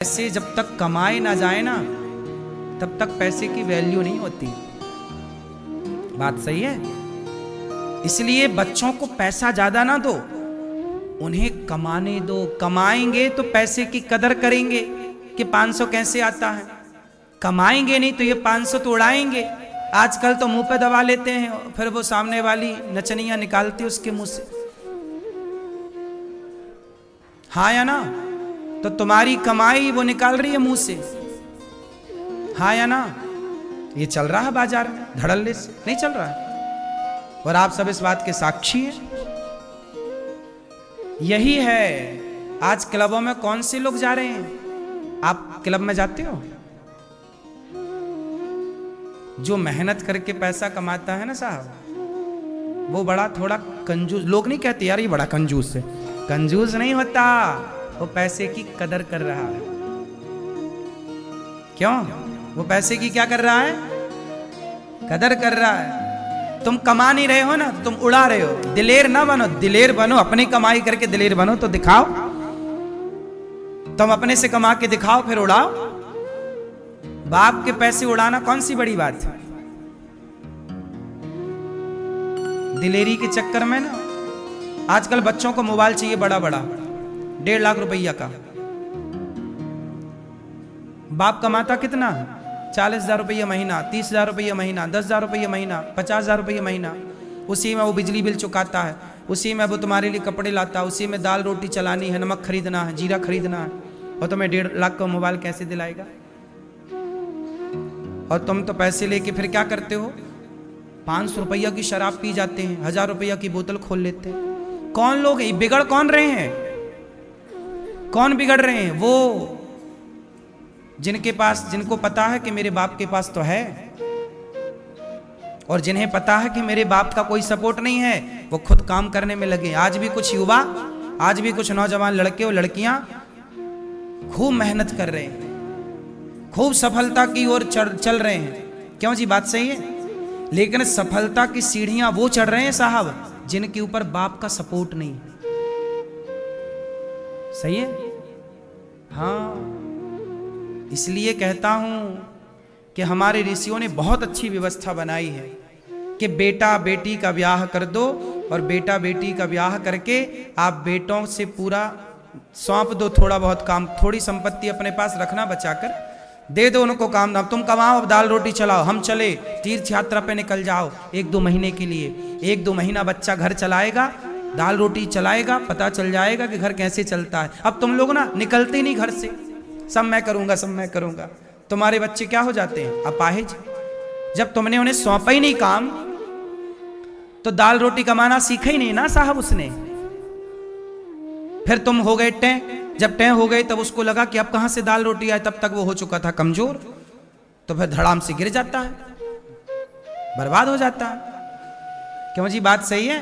पैसे जब तक कमाए ना जाए ना, तब तक पैसे की वैल्यू नहीं होती। बात सही है। इसलिए बच्चों को पैसा ज्यादा ना दो, उन्हें कमाने दो। कमाएंगे तो पैसे की कदर करेंगे कि 500 कैसे आता है। कमाएंगे नहीं तो ये 500 तो उड़ाएंगे। आजकल तो मुंह पे दबा लेते हैं, फिर वो सामने वाली नचनियां निकालती उसके मुंह से। हाँ या ना? तो तुम्हारी कमाई वो निकाल रही है मुंह से। हाँ या ना? ये चल रहा है बाजार में धड़ल्ले से, नहीं चल रहा है? और आप सब इस बात के साक्षी हैं। यही है। आज क्लबों में कौन से लोग जा रहे हैं? आप क्लब में जाते हो? जो मेहनत करके पैसा कमाता है ना साहब, वो बड़ा थोड़ा कंजूस। लोग नहीं कहते यार ये बड़ा कंजूस है। कंजूस नहीं होता, वो पैसे की कदर कर रहा है। क्यों? वो पैसे की क्या कर रहा है? कदर कर रहा है। तुम कमा नहीं रहे हो ना, तुम उड़ा रहे हो। दिलेर ना बनो, दिलेर बनो। अपनी कमाई करके दिलेर बनो तो दिखाओ। तुम अपने से कमा के दिखाओ, फिर उड़ाओ। बाप के पैसे उड़ाना कौन सी बड़ी बात है? दिलेरी के चक्कर में ना आजकल बच्चों को मोबाइल चाहिए बड़ा बड़ा, 1.5 लाख रुपया का। बाप कमाता कितना? 40,000 रुपया महीना, 30,000 रुपया महीना, 10,000 रुपया महीना, 50,000 रुपया महीना। उसी में वो बिजली बिल चुकाता है, उसी में वो तुम्हारे लिए कपड़े लाता है, उसी में दाल रोटी चलानी है, नमक खरीदना है, जीरा खरीदना है। और तुम्हें 1.5 लाख का मोबाइल कैसे दिलाएगा? और तुम तो पैसे लेके फिर क्या करते हो? 500 रुपया की शराब पी जाते हैं, 1000 रुपया की बोतल खोल लेते हैं। कौन लोग हैं? बिगड़ कौन रहे हैं? कौन बिगड़ रहे हैं? वो जिनके पास, जिनको पता है कि मेरे बाप के पास तो है, और जिन्हें पता है कि मेरे बाप का कोई सपोर्ट नहीं है, वो खुद काम करने में लगे। आज भी कुछ युवा, आज भी कुछ नौजवान लड़के और लड़कियां खूब मेहनत कर रहे हैं, खूब सफलता की ओर चल रहे हैं। क्यों जी? बात सही है। लेकिन सफलता की सीढ़ियां वो चढ़ रहे हैं साहब जिनके ऊपर बाप का सपोर्ट नहीं। सही है? हाँ, इसलिए कहता हूं कि हमारे ऋषियों ने बहुत अच्छी व्यवस्था बनाई है कि बेटा बेटी का ब्याह कर दो, और बेटा बेटी का ब्याह करके आप बेटों से पूरा सौंप दो। थोड़ा बहुत काम, थोड़ी संपत्ति अपने पास रखना, बचाकर दे दो उनको काम। अब तुम कमाओ, अब दाल रोटी चलाओ, हम चले तीर्थ यात्रा पे निकल जाओ 1-2 महीने के लिए। 1-2 महीना बच्चा घर चलाएगा, दाल रोटी चलाएगा, पता चल जाएगा कि घर कैसे चलता है। अब तुम लोग ना निकलते ही नहीं घर से, सब मैं करूंगा, सब मैं करूंगा। तुम्हारे बच्चे क्या हो जाते हैं? अपाहिज। जब तुमने उन्हें सौंपा ही नहीं काम, तो दाल रोटी कमाना सीखा ही नहीं ना साहब उसने। फिर तुम हो गए टें। जब टें हो गए तब उसको लगा कि अब कहां से दाल रोटी आए, तब तक वो हो चुका था कमजोर। तो फिर धड़ाम से गिर जाता है, बर्बाद हो जाता है। क्यों जी? बात सही है।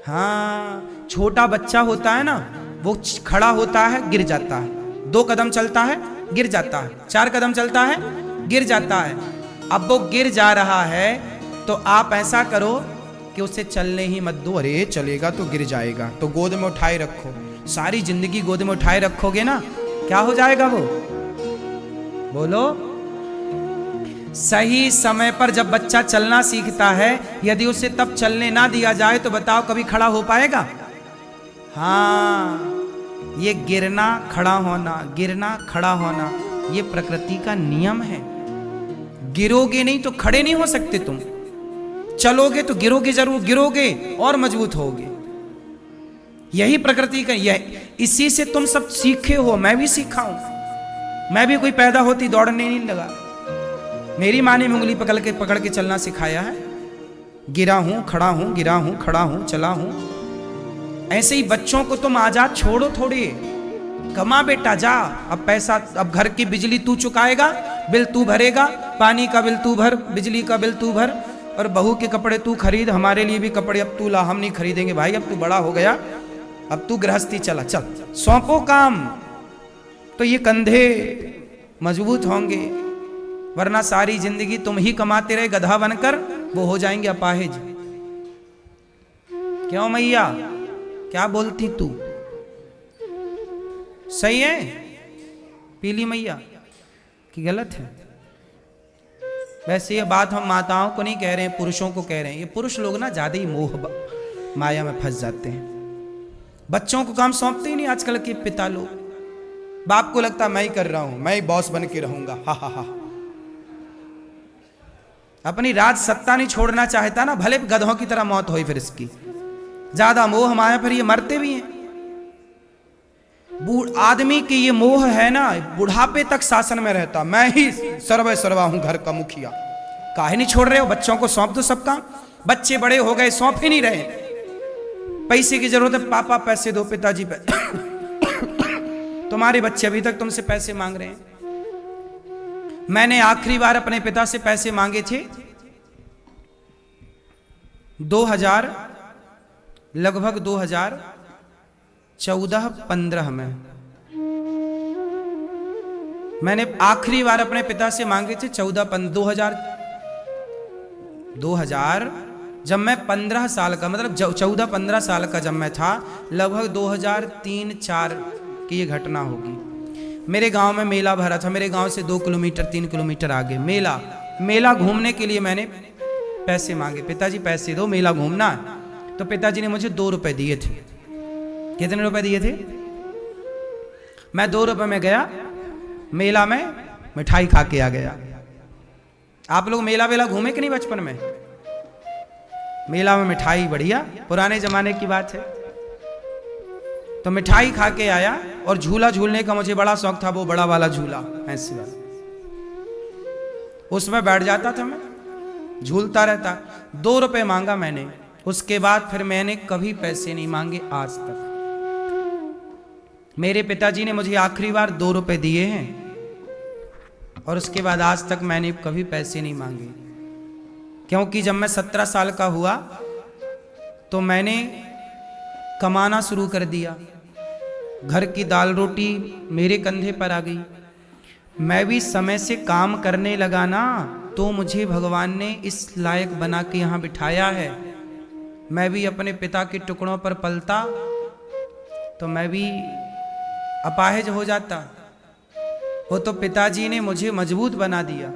हाँ, छोटा बच्चा होता है ना, वो खड़ा होता है, गिर जाता है। 2 कदम चलता है, गिर जाता है। 4 कदम चलता है, गिर जाता है। अब वो गिर जा रहा है तो आप ऐसा करो कि उसे चलने ही मत दो। अरे चलेगा तो गिर जाएगा, तो गोद में उठाए रखो। सारी जिंदगी गोद में उठाए रखोगे ना, क्या हो जाएगा वो? बोलो। सही समय पर जब बच्चा चलना सीखता है, यदि उसे तब चलने ना दिया जाए तो बताओ कभी खड़ा हो पाएगा? हाँ, ये गिरना खड़ा होना, गिरना खड़ा होना, ये प्रकृति का नियम है। गिरोगे नहीं तो खड़े नहीं हो सकते तुम। चलोगे तो गिरोगे, जरूर गिरोगे और मजबूत होगे। यही प्रकृति का, यह इसी से तुम सब सीखे हो। मैं भी सीखा हूं। मैं भी कोई पैदा होती दौड़ने नहीं लगा। मेरी माँ ने उंगली पकड़ के चलना सिखाया है। गिरा हूं, खड़ा हूं, गिरा हूं, खड़ा हूं, चला हूं। ऐसे ही बच्चों को तुम आजाद छोड़ो थोड़ी। कमा बेटा, जा। अब पैसा, अब घर की बिजली तू चुकाएगा, बिल तू भरेगा, पानी का बिल तू भर, बिजली का बिल तू भर, और बहू के कपड़े तू खरीद। हमारे लिए भी कपड़े अब तू ला, हम नहीं खरीदेंगे भाई, अब तू बड़ा हो गया, अब तू गृहस्थी चला। चल, सौंपो काम, तो ये कंधे मजबूत होंगे। वरना सारी जिंदगी तुम ही कमाते रहे गधा बनकर, वो हो जाएंगे अपाहिज। क्यों मैया? क्या बोलती तू? सही है। पीली मैया कि गलत है? वैसे ये बात हम माताओं को नहीं कह रहे हैं, पुरुषों को कह रहे हैं। ये पुरुष लोग ना ज्यादा ही मोह माया में फंस जाते हैं। बच्चों को काम सौंपते ही नहीं आजकल के पिता लोग। बाप को लगता मैं ही कर रहा हूं, मैं ही बॉस बन के रहूंगा, हा हा हा। अपनी राज सत्ता नहीं छोड़ना चाहता ना, भले गधों की तरह मौत होई फिर इसकी। ज्यादा मोह माया फिर ये मरते भी हैं। आदमी की ये मोह है ना, बुढ़ापे तक शासन में रहता, मैं ही सर्वे सर्वा हूं, घर का मुखिया। काहे नहीं छोड़ रहे हो? बच्चों को सौंप दो सब काम। बच्चे बड़े हो गए, सौंप ही नहीं रहे। पैसे की जरूरत है, पापा पैसे दो, पिताजी पैसे। तुम्हारे बच्चे अभी तक तुमसे पैसे मांग रहे हैं। मैंने आखिरी बार अपने पिता से पैसे मांगे थे 2000 लगभग 2014-15 में। मैंने आखिरी बार अपने पिता से मांगे थे 2000 जब मैं 15 साल का, मतलब 14-15 साल का जब मैं था, लगभग 2003-4 की ये घटना होगी। मेरे गांव में मेला भरा था। मेरे गांव से 2 किलोमीटर 3 किलोमीटर आगे मेला घूमने के लिए मैंने पैसे मांगे, पिताजी पैसे दो, मेला घूमना। तो पिताजी ने मुझे 2 रुपए दिए थे। कितने रुपए दिए थे? मैं 2 रुपए में गया मेला में, मिठाई खा के आ गया। आप लोग मेला वेला घूमे कि नहीं बचपन में? मेला में मिठाई बढ़िया, पुराने जमाने की बात है। तो मिठाई खा के आया और झूला झूलने का मुझे बड़ा शौक था, वो बड़ा वाला झूला, ऐसे वाला, उसमें बैठ जाता था, मैं झूलता रहता। 2 रुपए मांगा मैंने। उसके बाद फिर मैंने कभी पैसे नहीं मांगे आज तक। मेरे पिताजी ने मुझे आखिरी बार 2 रुपए दिए हैं और उसके बाद आज तक मैंने कभी पैसे नहीं मांगे। क्योंकि जब मैं 17 साल का हुआ तो मैंने कमाना शुरू कर दिया। घर की दाल रोटी मेरे कंधे पर आ गई। मैं भी समय से काम करने लगा ना, तो मुझे भगवान ने इस लायक बना के यहाँ बिठाया है। मैं भी अपने पिता के टुकड़ों पर पलता तो मैं भी अपाहिज हो जाता। वो तो पिताजी ने मुझे मजबूत बना दिया।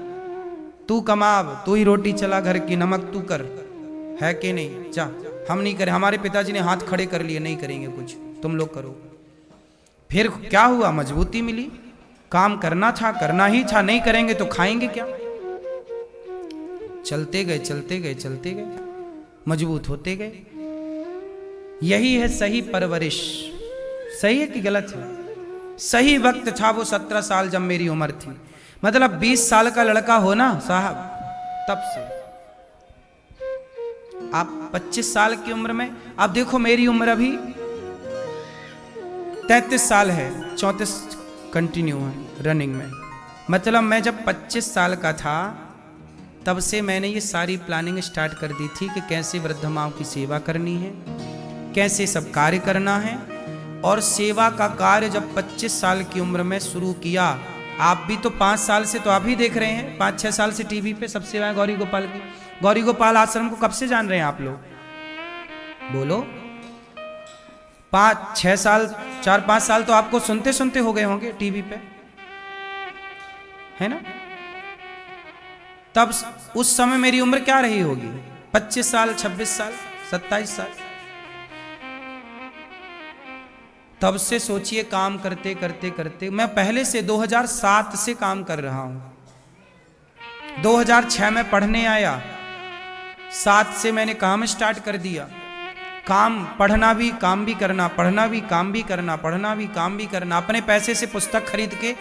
तू कमा, तू ही रोटी चला, घर की नमक तू कर, है कि नहीं? जा, हम नहीं करें। हमारे पिताजी ने हाथ खड़े कर लिए, नहीं करेंगे कुछ, तुम लोग करो। फिर क्या हुआ? मजबूती मिली। काम करना था, करना ही था, नहीं करेंगे तो खाएंगे क्या? चलते गए चलते गए चलते गए, मजबूत होते गए। यही है सही परवरिश। सही है कि गलत है? सही वक्त था वो 17 साल जब मेरी उम्र थी। मतलब 20 साल का लड़का हो ना साहब, तब से आप 25 साल की उम्र में, अब देखो मेरी उम्र अभी 33 साल है, 34 कंटिन्यू है रनिंग में। मतलब मैं जब 25 साल का था तब से मैंने ये सारी प्लानिंग स्टार्ट कर दी थी कि कैसे वृद्ध माओं की सेवा करनी है, कैसे सब कार्य करना है। और सेवा का कार्य जब 25 साल की उम्र में शुरू किया। आप भी तो 5 साल से तो आप ही देख रहे हैं, 5-6 साल से टीवी पे सब सेवाएं गौरी गोपाल की। गौरी गोपाल आश्रम को कब से जान रहे हैं आप लोग? बोलो। 5-6 साल, 4-5 साल तो आपको सुनते सुनते हो गए होंगे टीवी पे, है ना? तब उस समय मेरी उम्र क्या रही होगी? 25 साल, 26 साल, 27 साल। तब से सोचिए, काम करते करते करते, मैं पहले से 2007 से काम कर रहा हूं। 2006 में पढ़ने आया, 7 से मैंने काम स्टार्ट कर दिया। काम, पढ़ना भी, काम भी करना, पढ़ना भी, काम भी करना, पढ़ना भी, काम भी करना। अपने पैसे से पुस्तक खरीद के,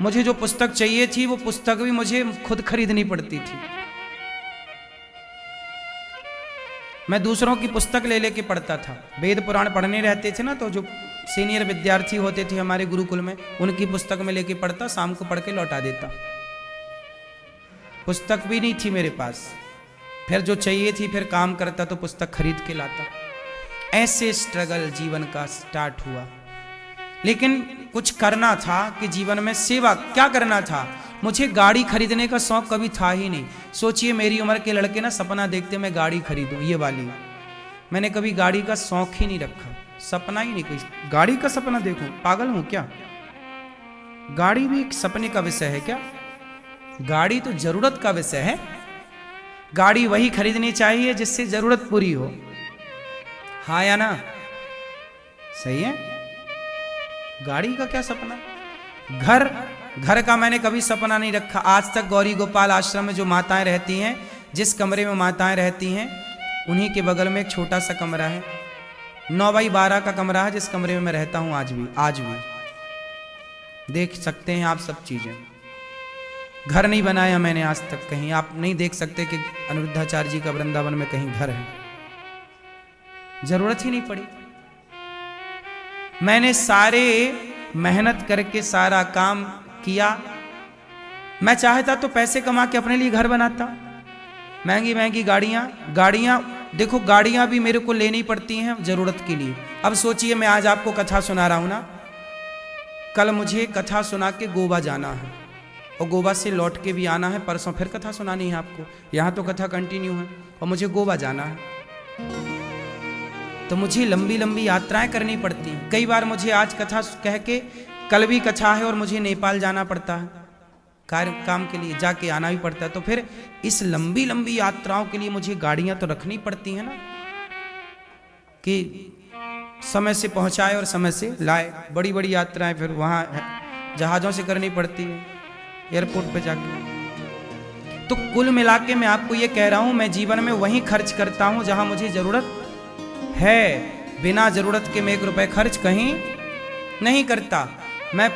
मुझे जो पुस्तक चाहिए थी वो पुस्तक भी मुझे खुद खरीदनी पड़ती थी। मैं दूसरों की पुस्तक ले लेके पढ़ता था। वेद पुराण पढ़ने रहते थे ना, तो जो सीनियर विद्यार्थी होते थे हमारे गुरुकुल में, उनकी पुस्तक में लेके पढ़ता, शाम को पढ़ के लौटा देता। पुस्तक भी नहीं थी मेरे पास। फिर जो चाहिए थी फिर काम करता तो पुस्तक खरीद के लाता। ऐसे स्ट्रगल जीवन का स्टार्ट हुआ। लेकिन कुछ करना था कि जीवन में सेवा क्या करना था। मुझे गाड़ी खरीदने का शौक कभी था ही नहीं। सोचिए मेरी उम्र के लड़के ना सपना देखते मैं गाड़ी खरीदूं, ये वाली। मैंने कभी गाड़ी का शौक ही नहीं रखा, सपना ही नहीं कोई गाड़ी का सपना देखूं। पागल हूं क्या? गाड़ी भी एक सपने का विषय है क्या? गाड़ी तो जरूरत का विषय है। गाड़ी वही खरीदनी चाहिए जिससे जरूरत पूरी हो। हाँ या ना? सही है। गाड़ी का क्या सपना? घर का मैंने कभी सपना नहीं रखा आज तक। गौरी गोपाल आश्रम में जो माताएं रहती हैं, जिस कमरे में माताएं रहती हैं, उन्हीं के बगल में एक छोटा सा कमरा है, 9x12 का कमरा है, जिस कमरे में मैं रहता हूं आज भी देख सकते हैं आप सब चीजें। घर नहीं बनाया मैंने आज तक कहीं। आप नहीं देख सकते कि अनिरुद्धाचार्य जी का वृंदावन में कहीं घर है। जरूरत ही नहीं पड़ी। मैंने सारे मेहनत करके सारा काम किया। मैं चाहता तो पैसे कमा के अपने लिए घर बनाता। महंगी महंगी गाड़ियां देखो, गाड़ियां भी मेरे को लेनी पड़ती हैं जरूरत के लिए। अब सोचिए, मैं आज आपको कथा सुना रहा हूं ना, कल मुझे कथा सुना के गोवा जाना है और गोवा से लौट के भी आना है, परसों फिर कथा सुनानी है आपको। यहाँ तो कथा कंटिन्यू है और मुझे गोवा जाना है, तो मुझे लंबी लंबी यात्राएं करनी पड़ती हैं। कई बार मुझे आज कथा कह के कल भी कथा है और मुझे नेपाल जाना पड़ता है, काम के लिए जाके आना भी पड़ता है। तो फिर इस लंबी लंबी यात्राओं के लिए मुझे गाड़ियां तो रखनी पड़ती हैं ना, कि समय से पहुंचाए और समय से लाए। बड़ी बड़ी यात्राएं फिर वहां जहाजों से करनी पड़ती है, एयरपोर्ट पे जाके। तो कुल मिला के मैं आपको ये कह रहा हूं, मैं जीवन में वहीं खर्च करता हूं जहां मुझे जरूरत है। बिना जरूरत के मैं 1 रुपए खर्च कहीं नहीं करता। मैं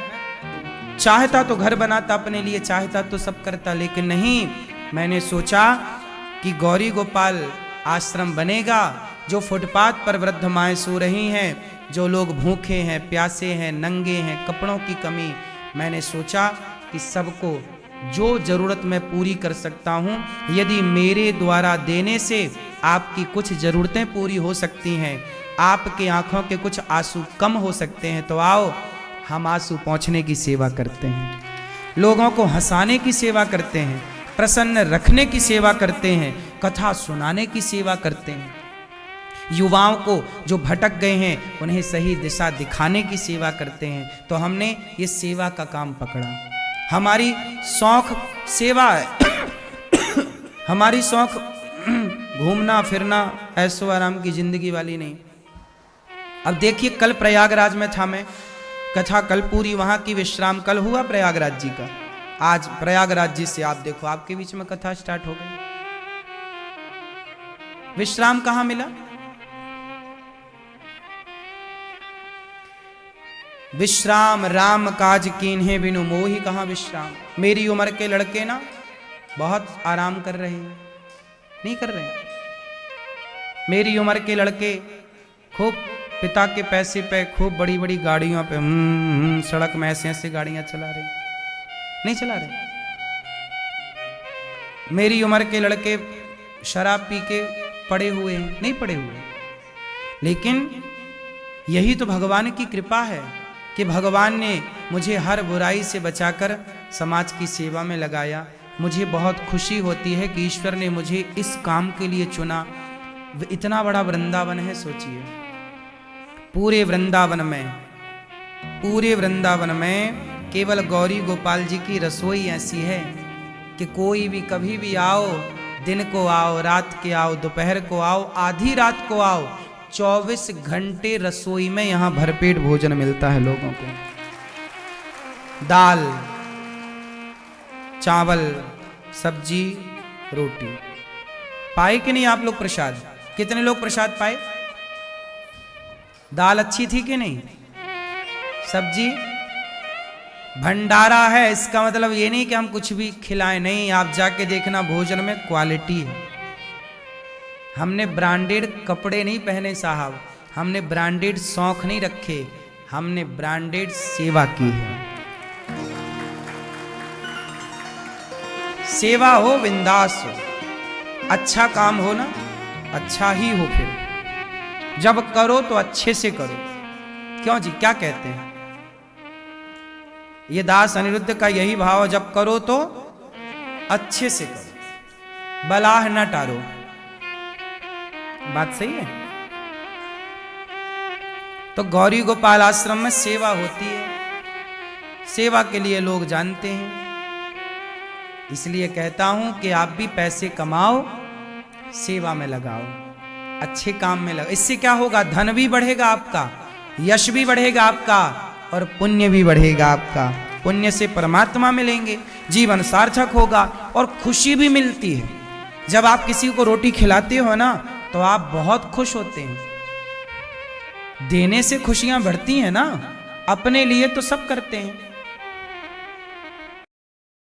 चाहता तो घर बनाता अपने लिए, चाहता तो सब करता, लेकिन नहीं। मैंने सोचा कि गौरी गोपाल आश्रम बनेगा, जो फुटपाथ पर वृद्ध माएँ सो रही हैं, जो लोग भूखे हैं, प्यासे हैं, नंगे हैं, कपड़ों की कमी। मैंने सोचा कि सबको जो जरूरत मैं पूरी कर सकता हूँ, यदि मेरे द्वारा देने से आपकी कुछ जरूरतें पूरी हो सकती हैं, आपके आंखों के कुछ आंसू कम हो सकते हैं, तो आओ हम आंसू पहुँचने की सेवा करते हैं, लोगों को हंसाने की सेवा करते हैं, प्रसन्न रखने की सेवा करते हैं, कथा सुनाने की सेवा करते हैं, युवाओं को जो भटक गए हैं उन्हें सही दिशा दिखाने की सेवा करते हैं। तो हमने ये सेवा का काम पकड़ा। हमारी शौक सेवा है। हमारी शौक घूमना फिरना ऐशो आराम की जिंदगी वाली नहीं। अब देखिए, कल प्रयागराज में था मैं, कथा कल पूरी वहां की विश्राम कल हुआ प्रयागराज जी का। आज प्रयागराज जी से आप देखो, आपके बीच में कथा स्टार्ट हो गई। विश्राम कहां मिला? विश्राम राम काज कीन्हे बिनु मोहि कहां विश्राम। मेरी उम्र के लड़के ना बहुत आराम कर रहे हैं, नहीं कर रहे हैं। मेरी उम्र के लड़के खूब पिता के पैसे पे खूब बड़ी बड़ी गाड़ियों पे सड़क में ऐसे ऐसे गाड़ियां चला रहे, नहीं चला रहे। मेरी उम्र के लड़के शराब पी के पड़े हुए हैं, नहीं पड़े हुए। लेकिन यही तो भगवान की कृपा है कि भगवान ने मुझे हर बुराई से बचाकर समाज की सेवा में लगाया। मुझे बहुत खुशी होती है कि ईश्वर ने मुझे इस काम के लिए चुना। इतना बड़ा वृंदावन है, सोचिए, पूरे वृंदावन में केवल गौरी गोपाल जी की रसोई ऐसी है कि कोई भी कभी भी आओ, दिन को आओ, रात के आओ, दोपहर को आओ, आधी रात को आओ, 24 घंटे रसोई में यहां भरपेट भोजन मिलता है लोगों को। दाल, चावल, सब्जी, रोटी। पाए कि नहीं आप लोग प्रसाद? कितने लोग प्रसाद पाए? दाल अच्छी थी कि नहीं? सब्जी भंडारा है। इसका मतलब ये नहीं कि हम कुछ भी खिलाएं, नहीं। आप जाके देखना, भोजन में क्वालिटी है। हमने ब्रांडेड कपड़े नहीं पहने साहब, हमने ब्रांडेड शौक नहीं रखे, हमने ब्रांडेड सेवा की है। सेवा हो, बिंदास हो, अच्छा काम हो ना, अच्छा ही हो। फिर जब करो तो अच्छे से करो। क्यों जी, क्या कहते हैं? ये दास अनिरुद्ध का यही भाव, जब करो तो अच्छे से करो, बलाह न टारो। बात सही है। तो गौरी गोपाल आश्रम में सेवा होती है। सेवा के लिए लोग जानते हैं। इसलिए कहता हूं कि आप भी पैसे कमाओ, सेवा में लगाओ, अच्छे काम में लगाओ। इससे क्या होगा? धन भी बढ़ेगा आपका, यश भी बढ़ेगा आपका, और पुण्य भी बढ़ेगा आपका। पुण्य से परमात्मा मिलेंगे, जीवन सार्थक होगा और खुशी भी मिलती है। जब आप किसी को रोटी खिलाते हो ना, तो आप बहुत खुश होते हैं। देने से खुशियां बढ़ती हैं ना। अपने लिए तो सब करते हैं,